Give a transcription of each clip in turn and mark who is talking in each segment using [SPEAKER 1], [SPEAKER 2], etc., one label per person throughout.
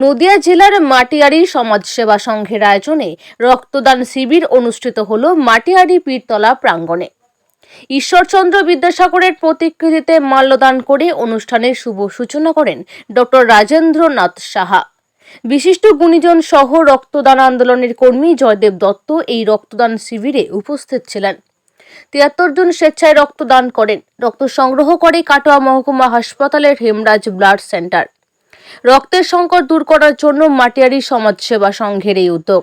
[SPEAKER 1] নদিয়া জেলার মাটিয়ারি সমাজসেবা সংঘের আয়োজনে রক্তদান শিবির অনুষ্ঠিত হল মাটিয়ারি পীরতলা প্রাঙ্গণে। ঈশ্বরচন্দ্র বিদ্যাসাগরের প্রতিকৃতিতে মাল্যদান করে অনুষ্ঠানের শুভ সূচনা করেন ডক্টর রাজেন্দ্রনাথ সাহা। বিশিষ্ট গুণীজন সহ রক্তদান আন্দোলনের কর্মী জয়দেব দত্ত এই রক্তদান শিবিরে উপস্থিত ছিলেন। ৭৩ জন স্বেচ্ছায় রক্তদান করেন। রক্ত সংগ্রহ করে কাটোয়া মহকুমা হাসপাতালের হেমরাজ ব্লাড সেন্টার। রক্তের সংকট দূর করার জন্য মাটিয়ারি সমাজসেবা সংঘের এই উদ্যোগ।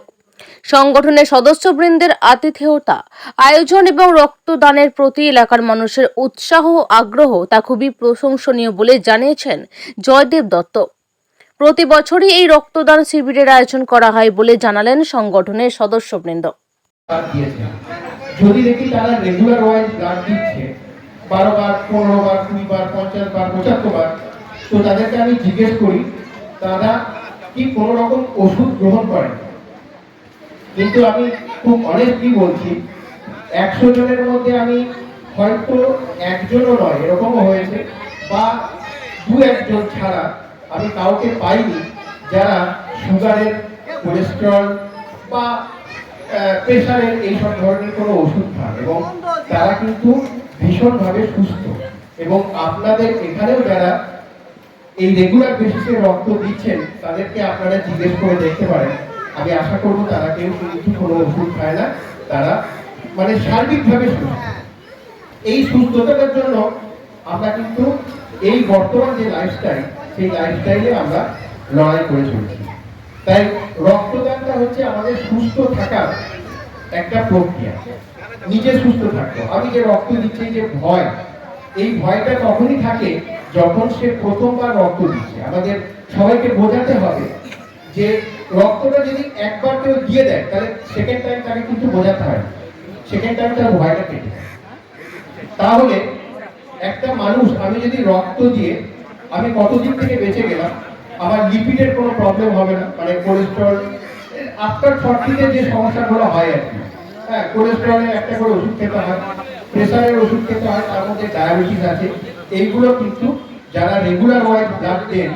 [SPEAKER 1] সংগঠনের সদস্যবৃন্দের আতিথেয়তা, আয়োজন এবং রক্তদানের প্রতি এলাকার মানুষের উৎসাহ আগ্রহ তা খুবই প্রশংসনীয় বলে জানিয়েছেন জয়দেব দত্ত। প্রতি বছরই এই রক্তদান শিবিরের আয়োজন করা হয় বলে জানালেন সংগঠনের সদস্যবৃন্দ।
[SPEAKER 2] যদি দেখি তারা রেগুলার ওয়াইজ ব্লাড দিচ্ছে 12 বার, 15 বার, 20 বার, 50 বার, 75 বার, তো তাদেরকে আমি জিজ্ঞেস করি তারা কি কোনো রকম ওষুধ গ্রহণ করেন। কিন্তু আমি খুব অনেস্টলি বলছি 100 জনের মধ্যে আমি হয়তো একজনও নয়, এরকমও হয়েছে, বা 2-1 জন ছাড়া আমি কাউকে পাইনি যারা সুগারের, কোলেস্টেরল বা প্রেশারের এইসব ধরনের কোনো ওষুধ খান, এবং তারা কিন্তু ভীষণভাবে সুস্থ। এবং আপনাদের এখানেও যারা এই রেগুলার বেসিসে রক্ত দিচ্ছেন তাদেরকে আপনারা জিজ্ঞেস করে দেখতে পারেন। আমি আশা করব তারা কেউ কিন্তু কোনো ওষুধ খায় না, তারা মানে সার্বিকভাবে সুস্থ। এই সুস্থতার জন্য আমরা কিন্তু এই বর্তমান যে লাইফস্টাইল, সেই লাইফস্টাইলে আমরা লড়াই করে চলছি। তাই রক্তদানটা হচ্ছে আমাদের সুস্থ থাকার একটা প্রক্রিয়া। নিজে সুস্থ থাকতো, আমি যে রক্ত দিচ্ছি যে ভয়, এই ভয়টা তখনই থাকে যখন সে প্রথমবার রক্ত দিচ্ছে। আমাদের সবাইকে বোঝাতে হবে যে রক্তটা যদি একবার কেউ দিয়ে দেয় তাহলে সেকেন্ড টাইম তাকে কিন্তু বোঝাতে হয়, সেকেন্ড টাইম তার ভয়টা কেটে যায়। তাহলে একটা মানুষ, আমি যদি রক্ত দিয়ে আমি কতদিন থেকে বেঁচে গেলাম, আমার লিপিডের কোনো প্রবলেম হবে না, মানে কোলেস্টেরল আফটার 40-তে যে সমস্যাগুলো হয় আর কি। হ্যাঁ, কোলেস্টেরলের একটা করে ওষুধ খেতে হয়, প্রেসারের ওষুধ খেতে হয়, তার মধ্যে ডায়াবেটিস আছে। এইগুলো কিন্তু যারা রেগুলার ওয়াইজ ব্লাড দেন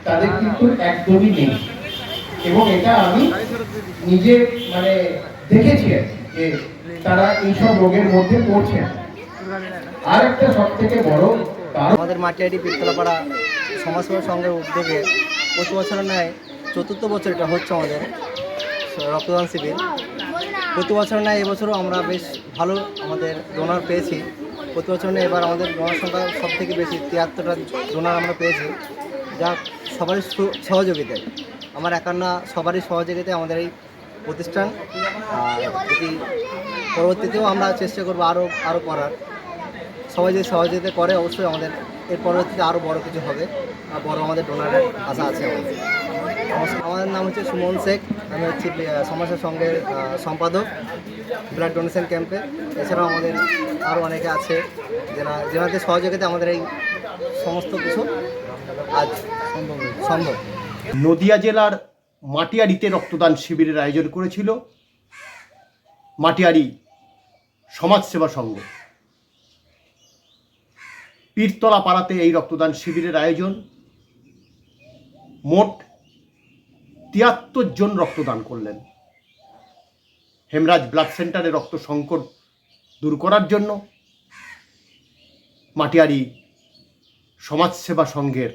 [SPEAKER 2] তাদের কিন্তু একদমই নেই। এবং এটা আমি নিজে মানে দেখেছি যে তারা এইসব রোগের মধ্যে পড়ছেন। আর একটা সব থেকে বড়
[SPEAKER 3] আমাদের মাটিয়ারি পীরতলাপাড়া সমাজসেবা সংঘের উদ্যোগে প্রতি বছরের ন্যায় 4র্থ বছর এটা হচ্ছে আমাদের রক্তদান শিবির। প্রতি বছরের ন্যায় এবছরও আমরা বেশ ভালো আমাদের ডোনার পেয়েছি। প্রতি বছর ন্যায় এবার আমাদের ডোনার সংখ্যা সব থেকে বেশি 73টা ডোনার আমরা পেয়েছি, যা সবারই সহযোগিতায়, আমার একার না সবারই সহযোগিতায় আমাদের এই প্রতিষ্ঠান। যদি পরবর্তীতেও আমরা চেষ্টা করবো আরও করার। সবাই যদি সহযোগিতা করে অবশ্যই আমাদের এর পরবর্তীতে আরও বড় কিছু হবে, আর বড় আমাদের ডোনারের আশা আছে আমাদের। আমাদের নাম হচ্ছে সুমন শেখ, আমি হচ্ছি সমাজসেবা সংঘের সম্পাদক ব্লাড ডোনেশন ক্যাম্পে। এছাড়াও আমাদের আরও অনেকে আছে যেনাদের সহযোগিতা আমাদের এই সমস্ত কিছু আজ সম্ভব।
[SPEAKER 4] নদিয়া জেলার মাটিয়ারিতে রক্তদান শিবিরের আয়োজন করেছিল মাটিয়ারি সমাজসেবা সংঘ। পীরতলা পাড়াতে এই রক্তদান শিবিরের আয়োজন। মোট ৭৩ জন রক্তদান করলেন। হেমরাজ ব্লাড সেন্টারে রক্ত সংকট দূর করার জন্য মাটিয়ারি সমাজসেবা সংঘের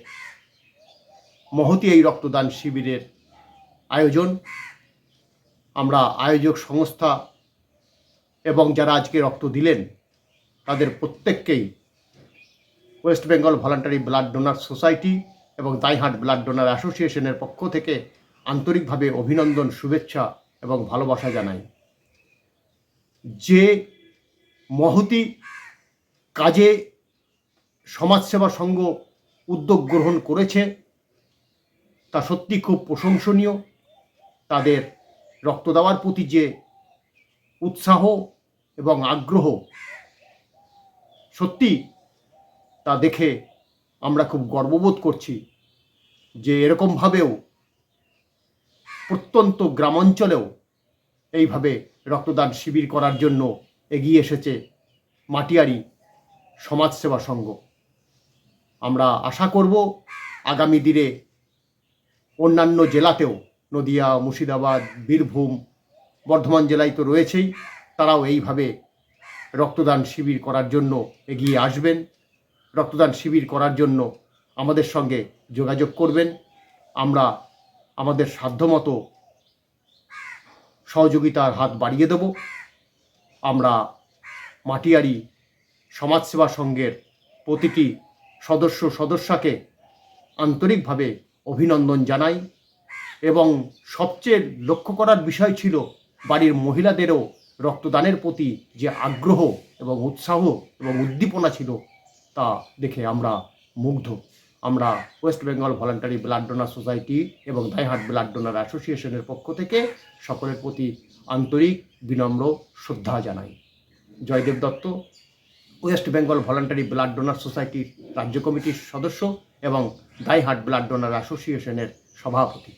[SPEAKER 4] মহতী এই রক্তদান শিবিরের আয়োজন। আমরা আয়োজক সংস্থা এবং যারা আজকে রক্ত দিলেন তাদের প্রত্যেককেই West Bengal voluntary blood donor society এবং দাইহাট ব্লাড ডোনার অ্যাসোসিয়েশনের পক্ষ থেকে আন্তরিকভাবে অভিনন্দন, শুভেচ্ছা এবং ভালোবাসা জানাই। যে মহতী কাজে সমাজসেবা সংঘ উদ্যোগ গ্রহণ করেছে তা সত্যি খুব প্রশংসনীয়। তাদের রক্ত দেওয়ার প্রতি যে উৎসাহ এবং আগ্রহ, সত্যি তা দেখে আমরা খুব গর্ববোধ করছি যে এরকমভাবেও প্রত্যন্ত গ্রামাঞ্চলেও এইভাবে রক্তদান শিবির করার জন্য এগিয়ে এসেছে মাটিয়ারি সমাজসেবা সংঘ। আমরা আশা করব আগামী দিনে অন্যান্য জেলাতেও নদিয়া, মুর্শিদাবাদ, বীরভূম, বর্ধমান জেলায় তো রয়েছেই, তারাও এইভাবে রক্তদান শিবির করার জন্য এগিয়ে আসবেন। রক্তদান শিবির করার জন্য আমাদের সঙ্গে যোগাযোগ করবেন। আমরা আমাদের সাধ্যমতো সহযোগিতার হাত বাড়িয়ে দেব। আমরা মাটিয়ারি সমাজসেবা সংঘের প্রতিটি সদস্যকে আন্তরিকভাবে অভিনন্দন জানাই এবং সবচেয়ে লক্ষ্য করার বিষয় ছিল বাড়ির মহিলাদেরও রক্তদানের প্রতি যে আগ্রহ এবং উৎসাহ এবং উদ্দীপনা ছিল তা দেখে আমরা মুগ্ধ। আমরা West Bengal voluntary blood donor society এবং দাইহাট ব্লাড ডোনার অ্যাসোসিয়েশনের পক্ষ থেকে সকলের প্রতি আন্তরিক বিনম্র শ্রদ্ধা জানাই। Joydev Dutta, West Bengal voluntary blood donor সোসাইটির রাজ্য কমিটির সদস্য এবং দাইহাট ব্লাড ডোনার অ্যাসোসিয়েশনের সভাপতি।